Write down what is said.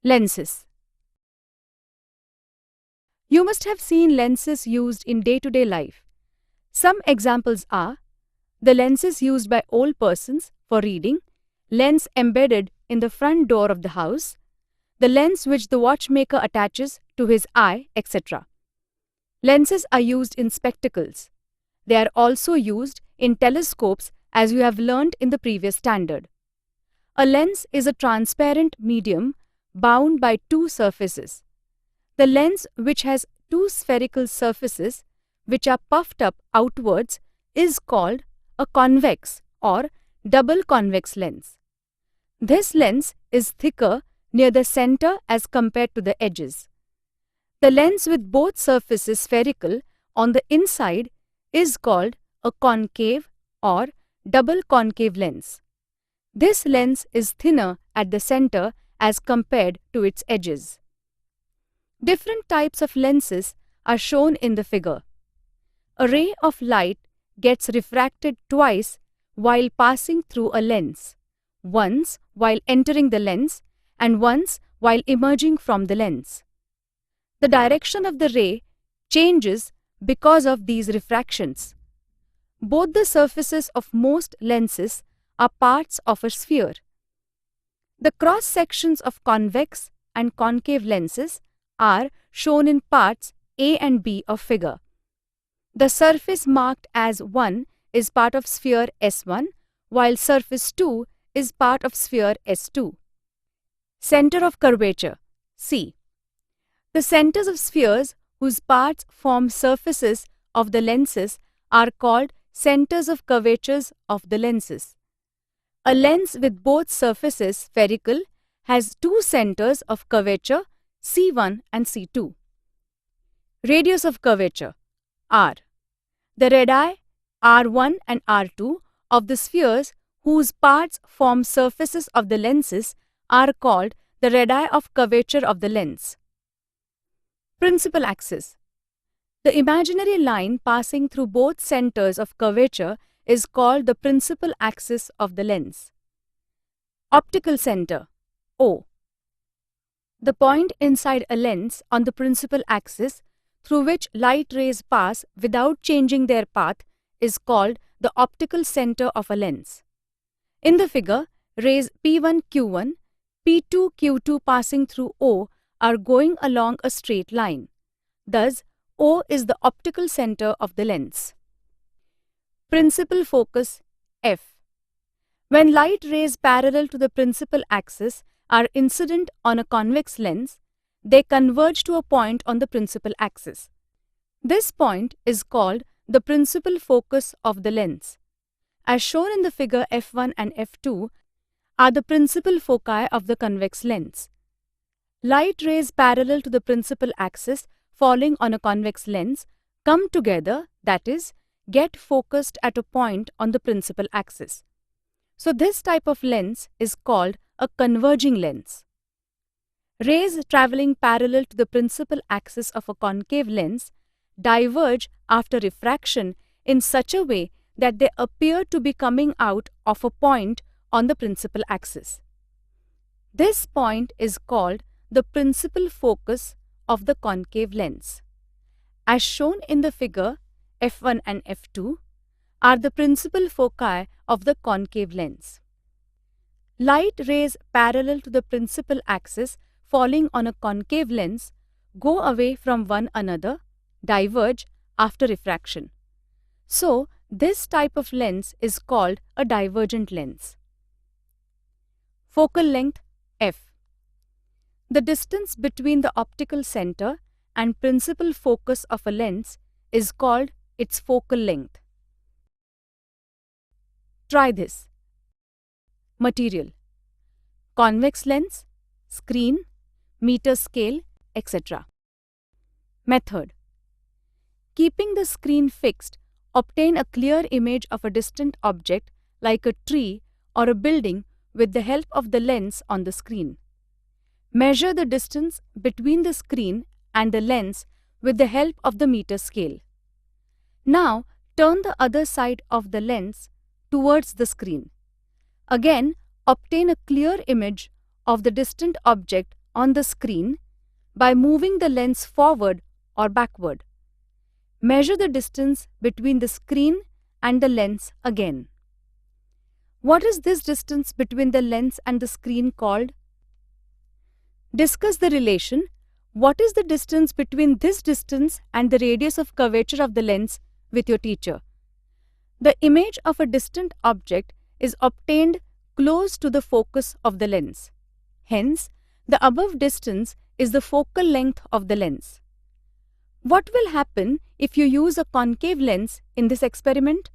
Lenses. You must have seen lenses used in day-to-day life. Some examples are the lenses used by old persons for reading, lens embedded in the front door of the house, the lens which the watchmaker attaches to his eye, etc. Lenses are used in spectacles. They are also used in telescopes, as you have learnt in the previous standard. A lens is a transparent medium bound by two surfaces. The lens which has two spherical surfaces which are puffed up outwards is called a convex or double convex lens. This lens is thicker near the center as compared to the edges. The lens with both surfaces spherical on the inside is called a concave or double concave lens. This lens is thinner at the center as compared to its edges. Different types of lenses are shown in the figure. A ray of light gets refracted twice while passing through a lens, once while entering the lens and once while emerging from the lens. The direction of the ray changes because of these refractions. Both the surfaces of most lenses are parts of a sphere. The cross sections of convex and concave lenses are shown in parts A and B of figure. The surface marked as 1 is part of sphere S1, while surface 2 is part of sphere S2. Center of curvature, C. The centers of spheres whose parts form surfaces of the lenses are called centers of curvatures of the lenses. A lens with both surfaces spherical has two centers of curvature, C1 and C2. Radius of curvature, R. The radii R1 and R2 of the spheres whose parts form surfaces of the lenses are called the radii of curvature of the lens. Principal axis. The imaginary line passing through both centers of curvature is called the principal axis of the lens. Optical center, O. The point inside a lens on the principal axis through which light rays pass without changing their path is called the optical center of a lens. In the figure, rays P1, Q1, P2, Q2 passing through O are going along a straight line. Thus, O is the optical center of the lens. Principal focus, F. When light rays parallel to the principal axis are incident on a convex lens, they converge to a point on the principal axis. This point is called the principal focus of the lens. As shown in the figure, F1 and F2 are the principal foci of the convex lens. Light rays parallel to the principal axis falling on a convex lens come together, that is, get focused at a point on the principal axis. So this type of lens is called a converging lens. Rays traveling parallel to the principal axis of a concave lens diverge after refraction in such a way that they appear to be coming out of a point on the principal axis. This point is called the principal focus of the concave lens. As shown in the figure, F1 and F2 are the principal foci of the concave lens. Light rays parallel to the principal axis falling on a concave lens go away from one another, diverge after refraction. So, this type of lens is called a divergent lens. Focal length, F. The distance between the optical center and principal focus of a lens is called its focal length. Try this. Material: convex lens, screen, meter scale, etc. Method: keeping the screen fixed, obtain a clear image of a distant object like a tree or a building with the help of the lens on the screen. Measure the distance between the screen and the lens with the help of the meter scale. Now, turn the other side of the lens towards the screen. Again, obtain a clear image of the distant object on the screen by moving the lens forward or backward. Measure the distance between the screen and the lens again. What is this distance between the lens and the screen called? Discuss the relation. What is the distance between this distance and the radius of curvature of the lens with your teacher? The image of a distant object is obtained close to the focus of the lens. Hence, the above distance is the focal length of the lens. What will happen if you use a concave lens in this experiment?